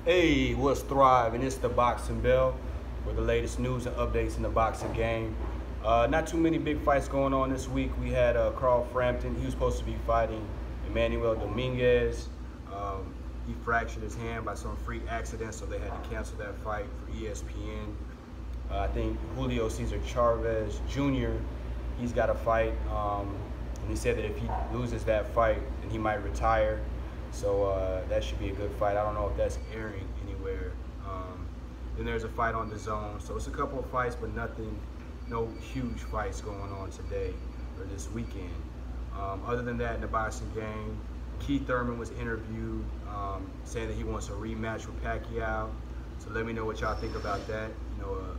Hey, what's thriving? It's the Boxing Bell with the latest news and updates in the boxing game. Not too many big fights going on this week. We had Carl Frampton. He was supposed to be fighting Emmanuel Dominguez. He fractured his hand by some freak accident, so they had to cancel that fight for ESPN. I think Julio Cesar Chavez Jr., he's got a fight, and he said that if he loses that fight, then he might retire. So that should be a good fight. I don't know if that's airing anywhere. Then there's a fight on DAZN. So it's a couple of fights, but no huge fights going on today or this weekend. Other than that, in the boxing game, Keith Thurman was interviewed saying that he wants a rematch with Pacquiao. So let me know what y'all think about that.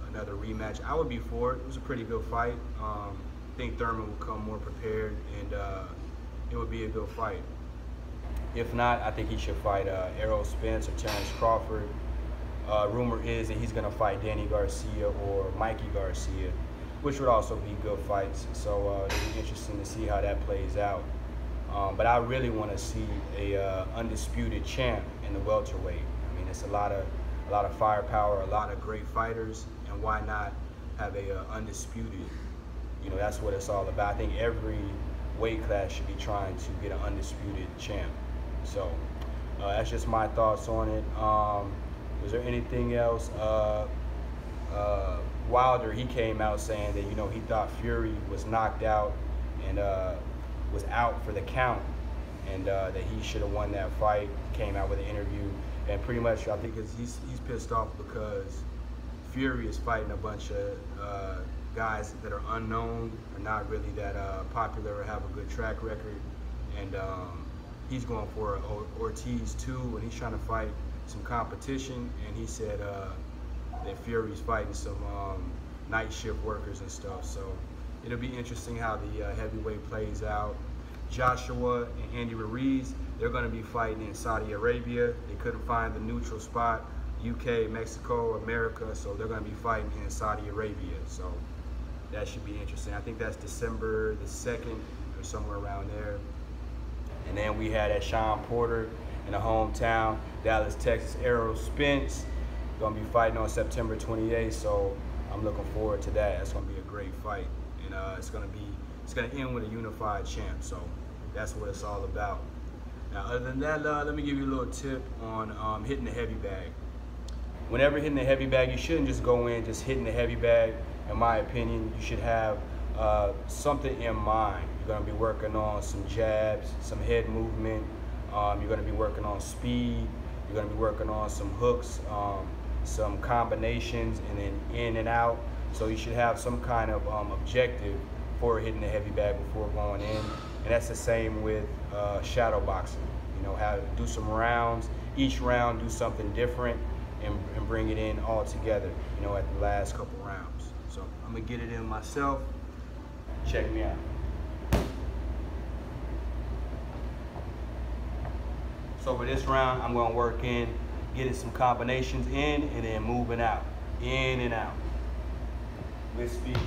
Another rematch. I would be for it. It was a pretty good fight. I think Thurman will come more prepared, and it would be a good fight. If not, I think he should fight Errol Spence or Terrence Crawford. Rumor is that he's going to fight Danny Garcia or Mikey Garcia, which would also be good fights. So it'll be interesting to see how that plays out. But I really want to see a undisputed champ in the welterweight. I mean, it's a lot of firepower, a lot of great fighters, and why not have a undisputed? That's what it's all about. I think every weight class should be trying to get an undisputed champ. So that's just my thoughts on it. Was there anything else? Wilder, he came out saying that he thought Fury was knocked out and was out for the count, and that he should have won that fight. Came out with an interview, and pretty much I think he's pissed off because Fury is fighting a bunch of guys that are unknown, are not really that popular or have a good track record, and he's going for Ortiz too, and he's trying to fight some competition. And he said that Fury's fighting some night shift workers and stuff. So it'll be interesting how the heavyweight plays out. Joshua and Andy Ruiz, they're going to be fighting in Saudi Arabia. They couldn't find the neutral spot, UK, Mexico, America, so they're going to be fighting in Saudi Arabia. So that should be interesting. I think that's December the 2nd or somewhere around there. And then we had at Sean Porter in the hometown, Dallas, Texas, Errol Spence. Gonna be fighting on September 28th, so I'm looking forward to that. It's gonna be a great fight, and it's gonna end with a unified champ. So that's what it's all about. Now, other than that, let me give you a little tip on hitting the heavy bag. Whenever hitting the heavy bag, you shouldn't just go in just hitting the heavy bag. In my opinion, you should have something in mind. You're going to be working on some jabs, some head movement. You're going to be working on speed. You're going to be working on some hooks, some combinations, and then in and out. So you should have some kind of objective for hitting the heavy bag before going in. And that's the same with shadow boxing. How to do some rounds. Each round, do something different and bring it in all together, at the last couple rounds. So I'm going to get it in myself. Check me out. So for this round, I'm going to work in getting some combinations in and then moving out, in and out with speed.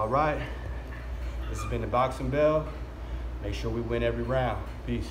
right. This has been the Boxing Bell. Make sure we win every round. Peace.